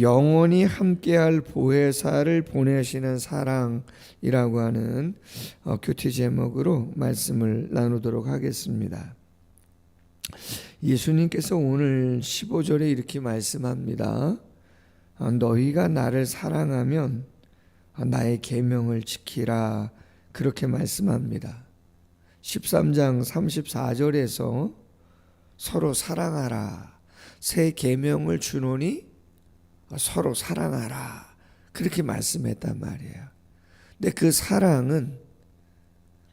영원히 함께할 보혜사를 보내시는 사랑이라고 하는 교티 제목으로 말씀을 나누도록 하겠습니다. 예수님께서 오늘 15절에 이렇게 말씀합니다. 너희가 나를 사랑하면 나의 계명을 지키라, 그렇게 말씀합니다. 13장 34절에서 서로 사랑하라, 새 계명을 주노니 서로 사랑하라, 그렇게 말씀했단 말이에요. 근데 그 사랑은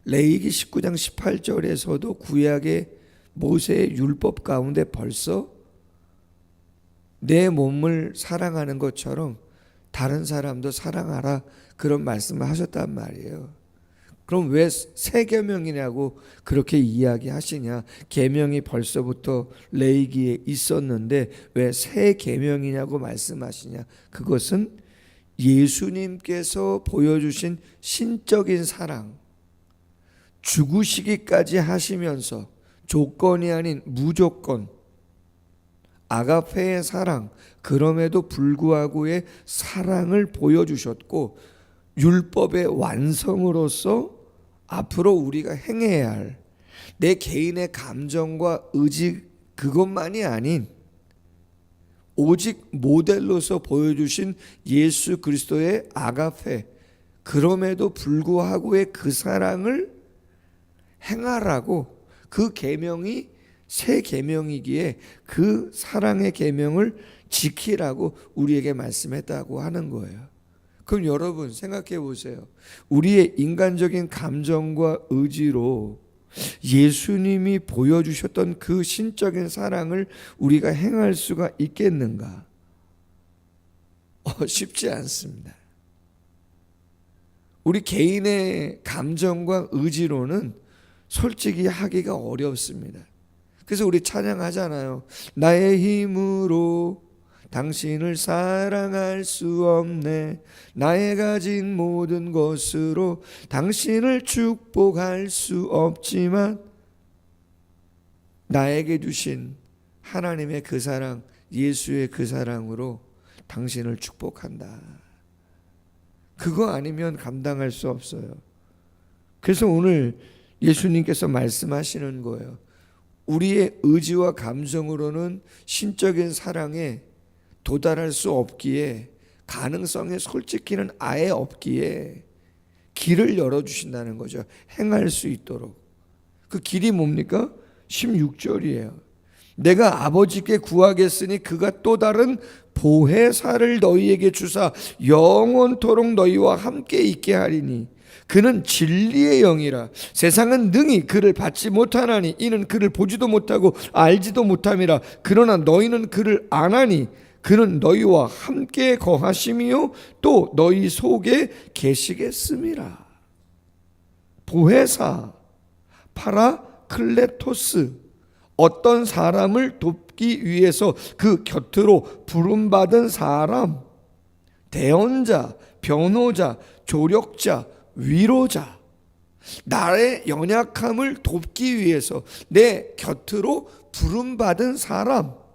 레위기 19장 18절에서도 구약의 모세의 율법 가운데 벌써 내 몸을 사랑하는 것처럼 다른 사람도 사랑하라, 그런 말씀을 하셨단 말이에요. 그럼 왜 새 계명이냐고 그렇게 이야기하시냐? 계명이 벌써부터 레위기에 있었는데 왜 새 계명이냐고 말씀하시냐? 그것은 예수님께서 보여주신 신적인 사랑, 죽으시기까지 하시면서 조건이 아닌 무조건 아가페의 사랑, 그럼에도 불구하고의 사랑을 보여주셨고, 율법의 완성으로서 앞으로 우리가 행해야 할 내 개인의 감정과 의지, 그것만이 아닌 오직 모델로서 보여주신 예수 그리스도의 아가페, 그럼에도 불구하고의 그 사랑을 행하라고, 그 계명이 새 계명이기에 그 사랑의 계명을 지키라고 우리에게 말씀했다고 하는 거예요. 그럼 여러분 생각해 보세요. 우리의 인간적인 감정과 의지로 예수님이 보여주셨던 그 신적인 사랑을 우리가 행할 수가 있겠는가? 쉽지 않습니다. 우리 개인의 감정과 의지로는 솔직히 하기가 어렵습니다. 그래서 우리 찬양하잖아요. 나의 힘으로 당신을 사랑할 수 없네, 나의 가진 모든 것으로 당신을 축복할 수 없지만 나에게 주신 하나님의 그 사랑, 예수의 그 사랑으로 당신을 축복한다. 그거 아니면 감당할 수 없어요. 그래서 오늘 예수님께서 말씀하시는 거예요. 우리의 의지와 감정으로는 신적인 사랑에 도달할 수 없기에, 가능성에 솔직히는 아예 없기에 길을 열어주신다는 거죠. 행할 수 있도록. 그 길이 뭡니까? 16절이에요. 내가 아버지께 구하겠으니 그가 또 다른 보혜사를 너희에게 주사 영원토록 너희와 함께 있게 하리니 그는 진리의 영이라. 세상은 능히 그를 받지 못하나니 이는 그를 보지도 못하고 알지도 못함이라. 그러나 너희는 그를 아나니 그는 너희와 함께 거하심이요 또 너희 속에 계시겠음이라. 보혜사, 파라클레토스, 어떤 사람을 돕기 위해서 그 곁으로 부름받은 사람, 대언자, 변호자, 조력자, 위로자, 나의 연약함을 돕기 위해서 내 곁으로 부름받은 사람.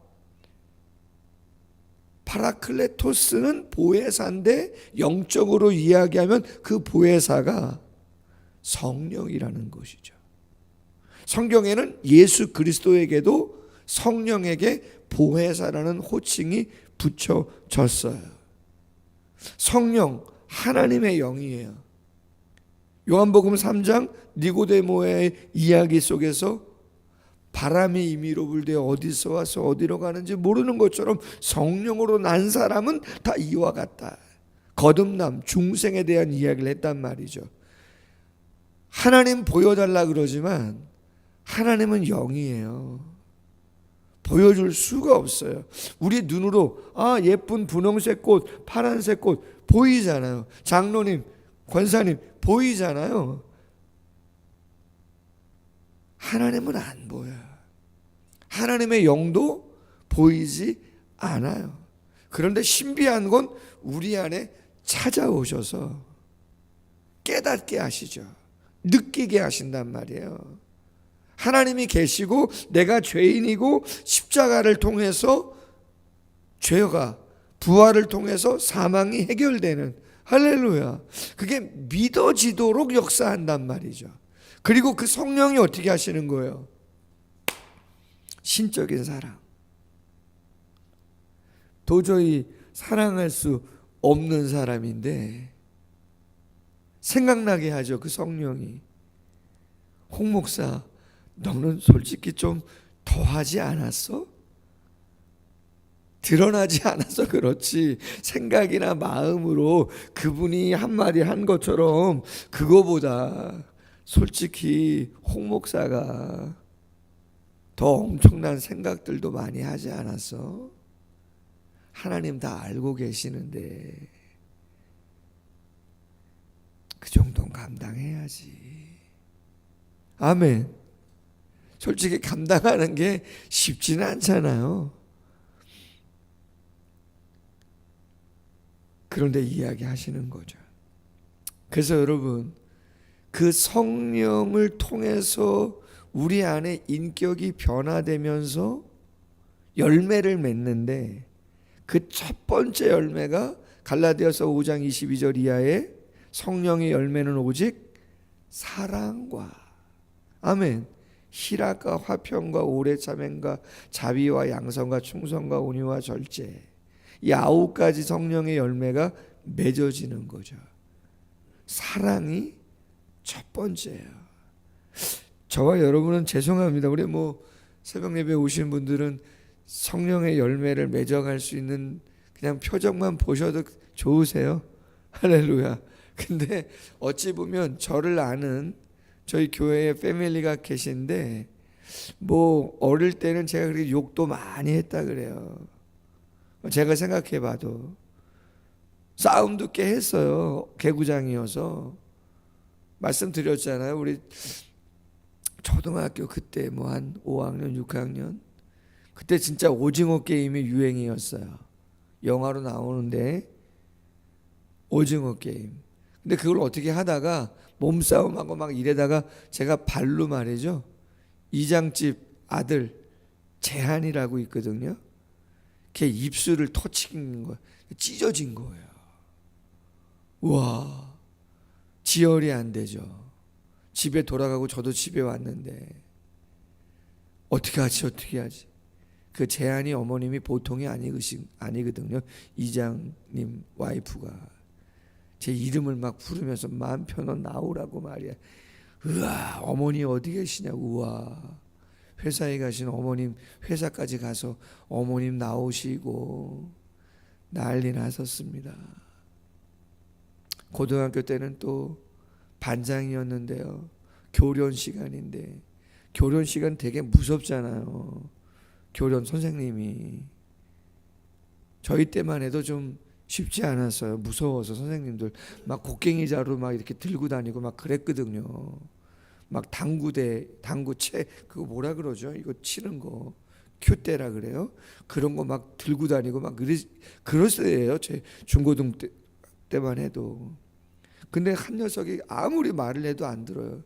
파라클레토스는 보혜사인데 영적으로 이야기하면 그 보혜사가 성령이라는 것이죠. 성경에는 예수 그리스도에게도 성령에게 보혜사라는 호칭이 붙여졌어요. 성령, 하나님의 영이에요. 요한복음 3장 니고데모의 이야기 속에서 바람이 임의로 불되 어디서 와서 어디로 가는지 모르는 것처럼 성령으로 난 사람은 다 이와 같다. 거듭남, 중생에 대한 이야기를 했단 말이죠. 하나님 보여달라 그러지만 하나님은 영이에요. 보여줄 수가 없어요. 우리 눈으로 예쁜 분홍색 꽃, 파란색 꽃 보이잖아요. 장로님, 권사님 보이잖아요. 하나님은 안 보여요. 하나님의 영도 보이지 않아요. 그런데 신비한 건 우리 안에 찾아오셔서 깨닫게 하시죠. 느끼게 하신단 말이에요. 하나님이 계시고 내가 죄인이고 십자가를 통해서 죄가 부활을 통해서 사망이 해결되는, 할렐루야. 그게 믿어지도록 역사한단 말이죠. 그리고 그 성령이 어떻게 하시는 거예요? 신적인 사랑. 도저히 사랑할 수 없는 사람인데 생각나게 하죠. 그 성령이. 홍 목사, 너는 솔직히 좀 더하지 않았어? 드러나지 않아서 그렇지 생각이나 마음으로 그분이 한마디 한 것처럼 그거보다 솔직히 홍 목사가 더 엄청난 생각들도 많이 하지 않았어? 하나님 다 알고 계시는데 그 정도는 감당해야지. 아멘. 솔직히 감당하는 게 쉽지는 않잖아요. 그런데 이야기하시는 거죠. 그래서 여러분, 그 성령을 통해서 우리 안에 인격이 변화되면서 열매를 맺는데 그 첫 번째 열매가 갈라디아서 5장 22절 이하에 성령의 열매는 오직 사랑과, 아멘, 희락과 화평과 오래 참음과 자비와 양선과 충성과 온유와 절제, 이 9가지 성령의 열매가 맺어지는 거죠. 사랑이 첫 번째예요. 저와 여러분은 죄송합니다. 우리 새벽 예배 오신 분들은 성령의 열매를 맺어갈 수 있는 그냥 표정만 보셔도 좋으세요. 할렐루야. 근데 어찌 보면 저를 아는 저희 교회에 패밀리가 계신데 어릴 때는 제가 그렇게 욕도 많이 했다 그래요. 제가 생각해 봐도 싸움도 꽤 했어요. 개구장이어서. 말씀드렸잖아요. 우리 초등학교 그때 한 5학년 6학년 그때 진짜 오징어 게임이 유행이었어요. 영화로 나오는데 오징어 게임. 근데 그걸 어떻게 하다가 몸싸움하고 막 이래다가 제가 발로 말이죠, 이장집 아들 재한이라고 있거든요. 걔 입술을 터치는 거예요. 찢어진 거예요. 와, 지혈이 안 되죠. 집에 돌아가고 저도 집에 왔는데 어떻게 하지? 그 재한이 어머님이 보통이 아니거든요. 이장님 와이프가 제 이름을 막 부르면서 마음 편히 나오라고 말이야. 으아, 어머니 어디 계시냐고. 우와, 회사에 가신 어머님 회사까지 가서 어머님 나오시고 난리 났었습니다. 고등학교 때는 또 반장이었는데요. 교련 시간인데 교련 시간 되게 무섭잖아요. 교련 선생님이 저희 때만 해도 좀 쉽지 않았어요. 무서워서 선생님들 막 곡괭이 자루 막 이렇게 들고 다니고 막 그랬거든요. 막 당구채 그거 뭐라 그러죠? 이거 치는 거 큐대라 그래요. 그런 거 막 들고 다니고 막 그랬어요. 제 중고등 때만 해도. 근데 한 녀석이 아무리 말을 해도 안 들어요.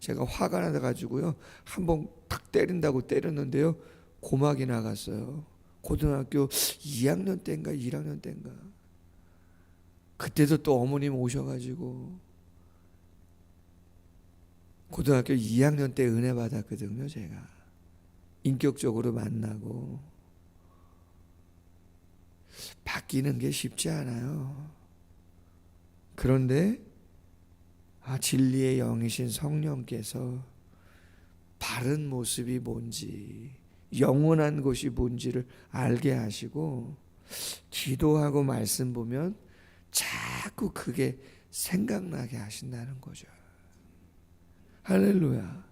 제가 화가 나가지고요, 한번 탁 때린다고 때렸는데요, 고막이 나갔어요. 고등학교 2학년 때인가 1학년 때인가. 그때도 또 어머님 오셔가지고 고등학교 2학년 때 은혜 받았거든요. 제가 인격적으로 만나고. 바뀌는 게 쉽지 않아요. 그런데 진리의 영이신 성령께서 바른 모습이 뭔지, 영원한 것이 뭔지를 알게 하시고, 기도하고 말씀 보면 자꾸 그게 생각나게 하신다는 거죠. 할렐루야.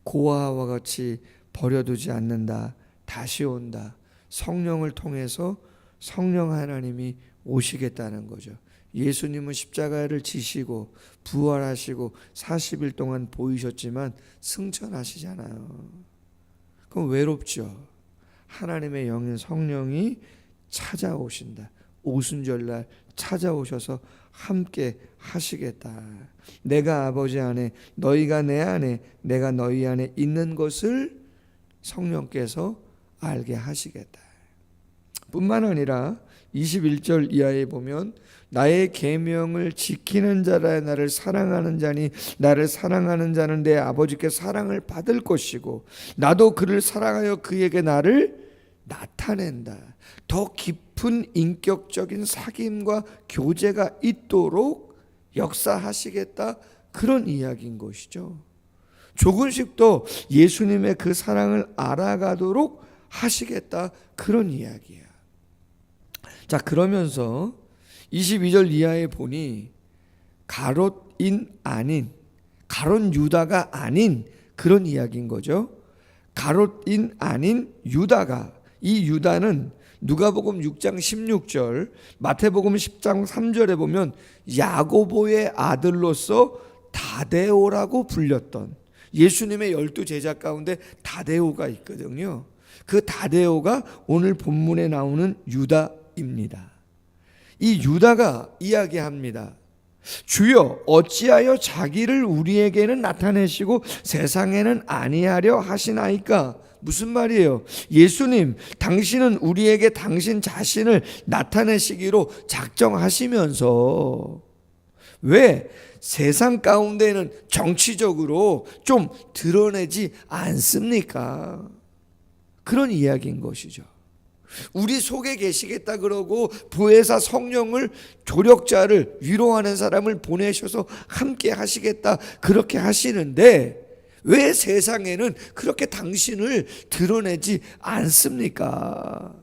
고아와 같이 버려두지 않는다. 다시 온다. 성령을 통해서 성령 하나님이 오시겠다는 거죠. 예수님은 십자가를 지시고 부활하시고 40일 동안 보이셨지만 승천하시잖아요. 그럼 외롭죠. 하나님의 영인 성령이 찾아오신다. 오순절날 찾아오셔서 함께 하시겠다. 내가 아버지 안에, 너희가 내 안에, 내가 너희 안에 있는 것을 성령께서 알게 하시겠다. 뿐만 아니라 21절 이하에 보면 나의 계명을 지키는 자라 나를 사랑하는 자니 나를 사랑하는 자는 내 아버지께 사랑을 받을 것이고 나도 그를 사랑하여 그에게 나를 나타낸다. 더 깊은 인격적인 사귐과 교제가 있도록 역사하시겠다, 그런 이야기인 것이죠. 조금씩 더 예수님의 그 사랑을 알아가도록 하시겠다, 그런 이야기야. 자, 그러면서 22절 이하에 보니 가롯인 아닌, 가롯 유다가 아닌 그런 이야기인 거죠. 가롯인 아닌 유다가, 이 유다는 누가복음 6장 16절, 마태복음 10장 3절에 보면 야고보의 아들로서 다데오라고 불렸던 예수님의 12제자 가운데 다데오가 있거든요. 그 다데오가 오늘 본문에 나오는 유다입니다. 이 유다가 이야기합니다. 주여, 어찌하여 자기를 우리에게는 나타내시고 세상에는 아니하려 하시나이까? 무슨 말이에요? 예수님, 당신은 우리에게 당신 자신을 나타내시기로 작정하시면서 왜 세상 가운데는 정치적으로 좀 드러내지 않습니까? 그런 이야기인 것이죠. 우리 속에 계시겠다 그러고 보혜사 성령을, 조력자를, 위로하는 사람을 보내셔서 함께 하시겠다 그렇게 하시는데 왜 세상에는 그렇게 당신을 드러내지 않습니까?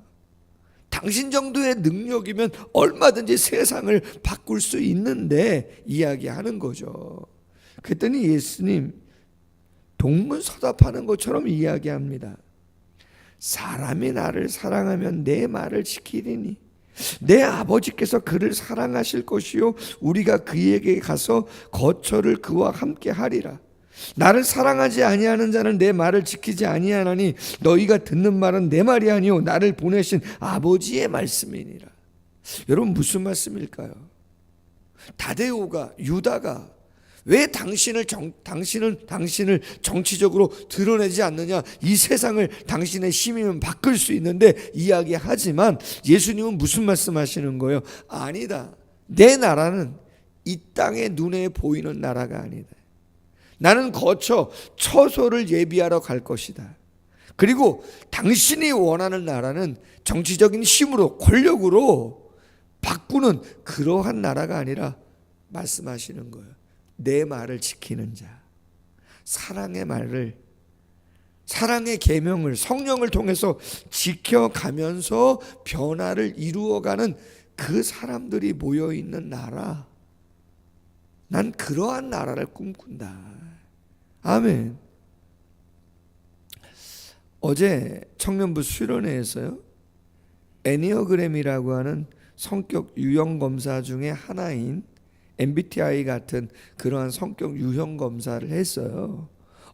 당신 정도의 능력이면 얼마든지 세상을 바꿀 수 있는데 이야기하는 거죠. 그랬더니 예수님 동문서답하는 것처럼 이야기합니다. 사람이 나를 사랑하면 내 말을 지키리니 내 아버지께서 그를 사랑하실 것이요 우리가 그에게 가서 거처를 그와 함께 하리라. 나를 사랑하지 아니하는 자는 내 말을 지키지 아니하나니 너희가 듣는 말은 내 말이 아니요 나를 보내신 아버지의 말씀이니라. 여러분, 무슨 말씀일까요? 다데오가, 유다가 왜 당신을 정치적으로 드러내지 않느냐, 이 세상을 당신의 힘이면 바꿀 수 있는데 이야기하지만 예수님은 무슨 말씀하시는 거예요? 아니다, 내 나라는 이 땅의 눈에 보이는 나라가 아니다. 나는 거쳐 처소를 예비하러 갈 것이다. 그리고 당신이 원하는 나라는 정치적인 힘으로, 권력으로 바꾸는 그러한 나라가 아니라 말씀하시는 거예요. 내 말을 지키는 자, 사랑의 말을, 사랑의 계명을 성령을 통해서 지켜가면서 변화를 이루어가는 그 사람들이 모여있는 나라, 난 그러한 나라를 꿈꾼다. 아멘. 어제 청년부 수련회에서요, 애니어그램이라고 하는 성격 유형 검사 중에 하나인 MBTI 같은 그러한 성격 유형 검사를 했어요.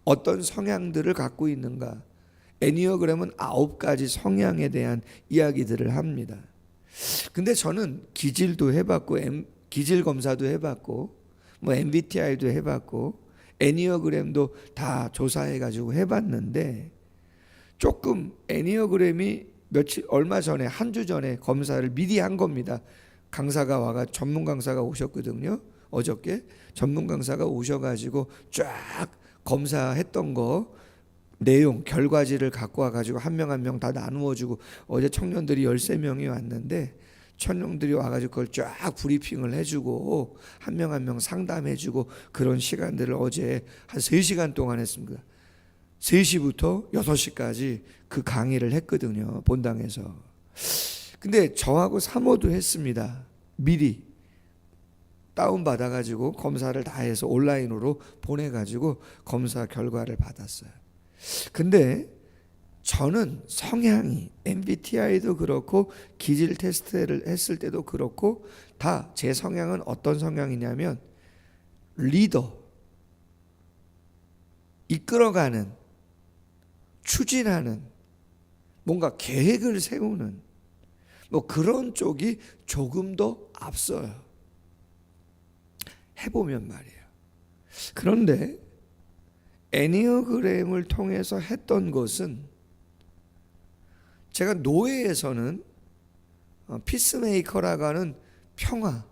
어떤 성향들을 갖고 있는가? 애니어그램은 9가지 성향에 대한 이야기들을 합니다. 근데 저는 기질도 해봤고, 기질 검사도 해봤고, 뭐 MBTI도 해봤고, 애니어그램도 다 조사해가지고 해봤는데, 조금 애니어그램이 얼마 전에, 한 주 전에 검사를 미리 한 겁니다. 강사가 와가, 전문 강사가 오셨거든요. 어저께 전문 강사가 오셔가지고 쫙 검사했던 거 내용, 결과지를 갖고 와가지고 한 명 한 명 다 나누어주고, 어제 청년들이 13명이 왔는데 청년들이 와가지고 그걸 쫙 브리핑을 해주고 한 명 한 명 상담해주고 그런 시간들을 어제 한 3시간 동안 했습니다. 3시부터 6시까지 그 강의를 했거든요, 본당에서. 근데 저하고 사모도 했습니다. 미리 다운받아가지고 검사를 다 해서 온라인으로 보내가지고 검사 결과를 받았어요. 근데 저는 성향이, MBTI도 그렇고 기질 테스트를 했을 때도 그렇고 다 제 성향은 어떤 성향이냐면 리더, 이끌어가는, 추진하는, 뭔가 계획을 세우는 뭐 그런 쪽이 조금 더 앞서요. 해보면 말이에요. 그런데 애니어그램을 통해서 했던 것은, 제가 노예에서는 피스메이커라고 하는 평화,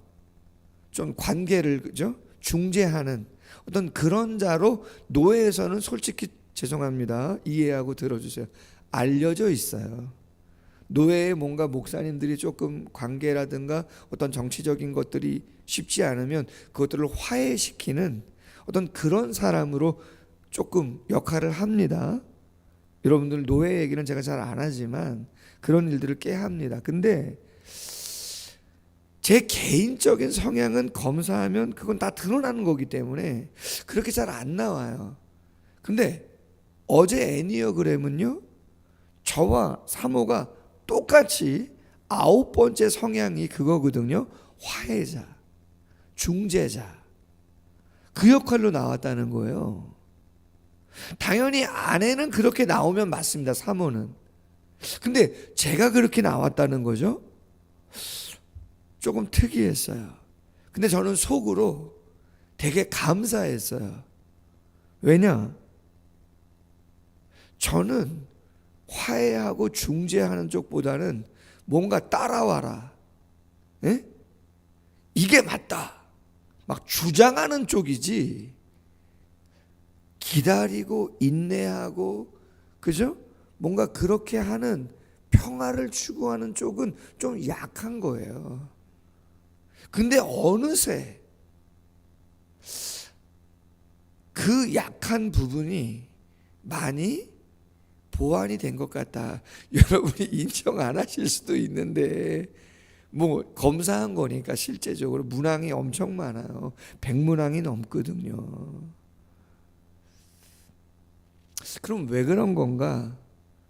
좀 관계를 그죠? 중재하는 어떤 그런 자로 노예에서는 솔직히 죄송합니다. 이해하고 들어주세요. 알려져 있어요. 노예에 뭔가 목사님들이 조금 관계라든가 어떤 정치적인 것들이 쉽지 않으면 그것들을 화해시키는 어떤 그런 사람으로 조금 역할을 합니다. 여러분들 노예 얘기는 제가 잘 안 하지만 그런 일들을 꽤 합니다. 근데 제 개인적인 성향은 검사하면 그건 다 드러나는 거기 때문에 그렇게 잘 안 나와요. 근데 어제 애니어그램은요, 저와 사모가 똑같이 9번째 성향이 그거거든요. 화해자, 중재자. 그 역할로 나왔다는 거예요. 당연히 아내는 그렇게 나오면 맞습니다. 사모는. 근데 제가 그렇게 나왔다는 거죠. 조금 특이했어요. 근데 저는 속으로 되게 감사했어요. 왜냐? 저는 화해하고 중재하는 쪽보다는 뭔가 따라와라, 에? 이게 맞다 막 주장하는 쪽이지, 기다리고 인내하고 그죠? 뭔가 그렇게 하는 평화를 추구하는 쪽은 좀 약한 거예요. 근데 어느새 그 약한 부분이 많이 보완이 된 것 같다. 여러분이 인정 안 하실 수도 있는데 뭐 검사한 거니까 실제적으로 문항이 엄청 많아요. 100문항이 넘거든요. 그럼 왜 그런 건가?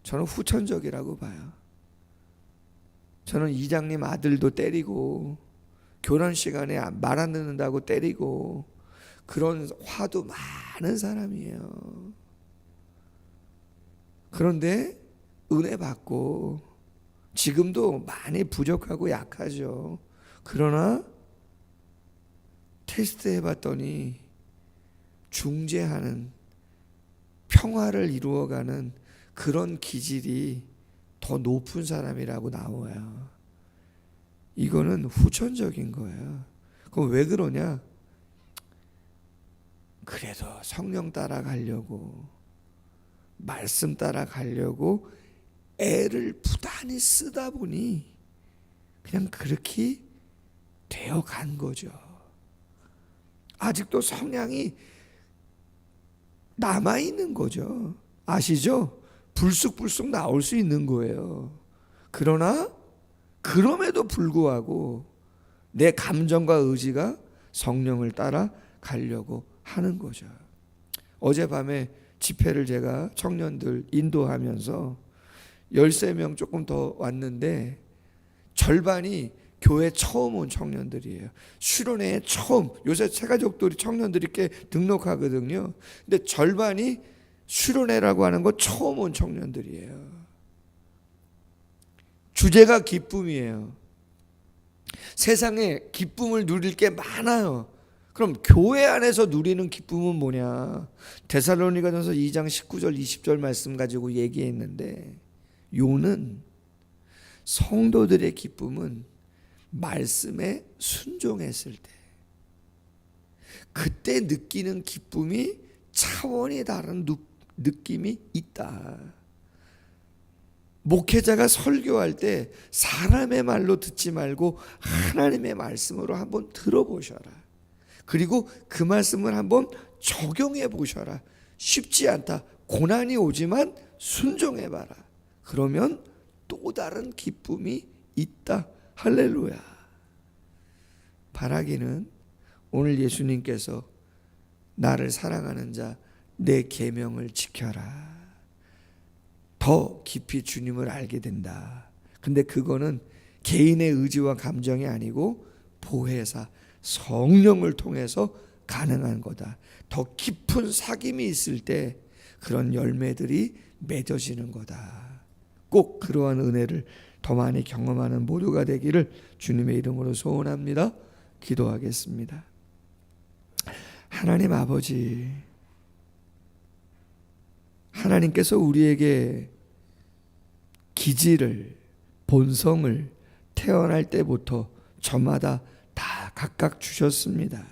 저는 후천적이라고 봐요. 저는 이장님 아들도 때리고 교란 시간에 말 안 듣는다고 때리고 그런 화도 많은 사람이에요. 그런데 은혜 받고 지금도 많이 부족하고 약하죠. 그러나 테스트 해봤더니 중재하는, 평화를 이루어가는 그런 기질이 더 높은 사람이라고 나와요. 이거는 후천적인 거예요. 그럼 왜 그러냐? 그래도 성령 따라가려고, 말씀 따라가려고 애를 부단히 쓰다 보니 그냥 그렇게 되어간 거죠. 아직도 성향이 남아있는 거죠. 아시죠? 불쑥불쑥 나올 수 있는 거예요. 그러나 그럼에도 불구하고 내 감정과 의지가 성령을 따라 가려고 하는 거죠. 어젯밤에 집회를 제가 청년들 인도하면서 13명 조금 더 왔는데 절반이 교회 처음 온 청년들이에요. 수련회에 처음, 요새 새가족들이 청년들이 꽤 등록하거든요. 근데 절반이 수련회라고 하는 거 처음 온 청년들이에요. 주제가 기쁨이에요. 세상에 기쁨을 누릴 게 많아요. 그럼 교회 안에서 누리는 기쁨은 뭐냐? 데살로니가전서 2장 19절 20절 말씀 가지고 얘기했는데, 요는 성도들의 기쁨은 말씀에 순종했을 때 그때 느끼는 기쁨이 차원이 다른 느낌이 있다. 목회자가 설교할 때 사람의 말로 듣지 말고 하나님의 말씀으로 한번 들어보셔라. 그리고 그 말씀을 한번 적용해 보셔라. 쉽지 않다. 고난이 오지만 순종해봐라. 그러면 또 다른 기쁨이 있다. 할렐루야. 바라기는 오늘 예수님께서 나를 사랑하는 자 내 계명을 지켜라. 더 깊이 주님을 알게 된다. 근데 그거는 개인의 의지와 감정이 아니고 보혜사 성령을 통해서 가능한 거다. 더 깊은 사귐이 있을 때 그런 열매들이 맺어지는 거다. 꼭 그러한 은혜를 더 많이 경험하는 모두가 되기를 주님의 이름으로 소원합니다. 기도하겠습니다. 하나님 아버지, 하나님께서 우리에게 기질을, 본성을, 태어날 때부터 저마다 다 각각 주셨습니다.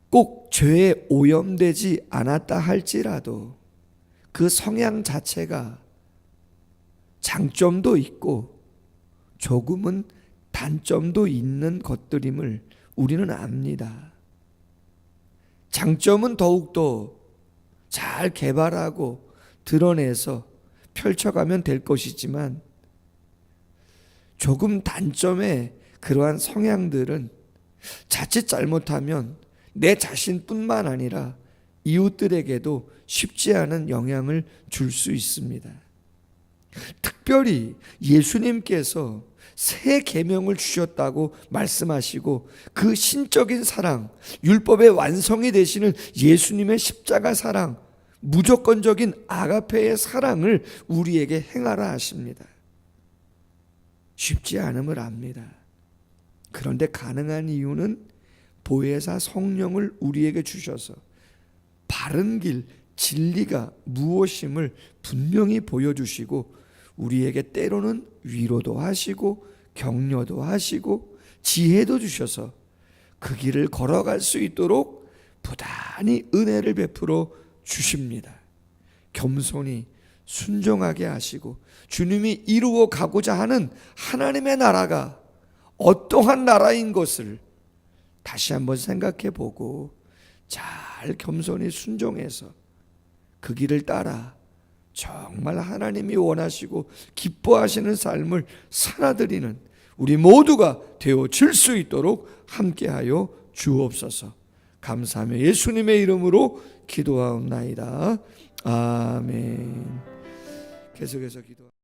꼭 죄에 오염되지 않았다 할지라도 그 성향 자체가 장점도 있고 조금은 단점도 있는 것들임을 우리는 압니다. 장점은 더욱더 잘 개발하고 드러내서 펼쳐가면 될 것이지만 조금 단점의 그러한 성향들은 자칫 잘못하면 내 자신뿐만 아니라 이웃들에게도 쉽지 않은 영향을 줄 수 있습니다. 특별히 예수님께서 새 계명을 주셨다고 말씀하시고 그 신적인 사랑, 율법의 완성이 되시는 예수님의 십자가 사랑, 무조건적인 아가페의 사랑을 우리에게 행하라 하십니다. 쉽지 않음을 압니다. 그런데 가능한 이유는 보혜사 성령을 우리에게 주셔서 바른 길, 진리가 무엇임을 분명히 보여주시고 우리에게 때로는 위로도 하시고 격려도 하시고 지혜도 주셔서 그 길을 걸어갈 수 있도록 부단히 은혜를 베풀어 주십니다. 겸손히 순종하게 하시고 주님이 이루어 가고자 하는 하나님의 나라가 어떠한 나라인 것을 다시 한번 생각해 보고 잘 겸손히 순종해서 그 길을 따라 정말 하나님이 원하시고 기뻐하시는 삶을 살아드리는 우리 모두가 되어질 수 있도록 함께하여 주옵소서. 감사하며 예수님의 이름으로 기도하옵나이다. 아멘. 계속해서 기도.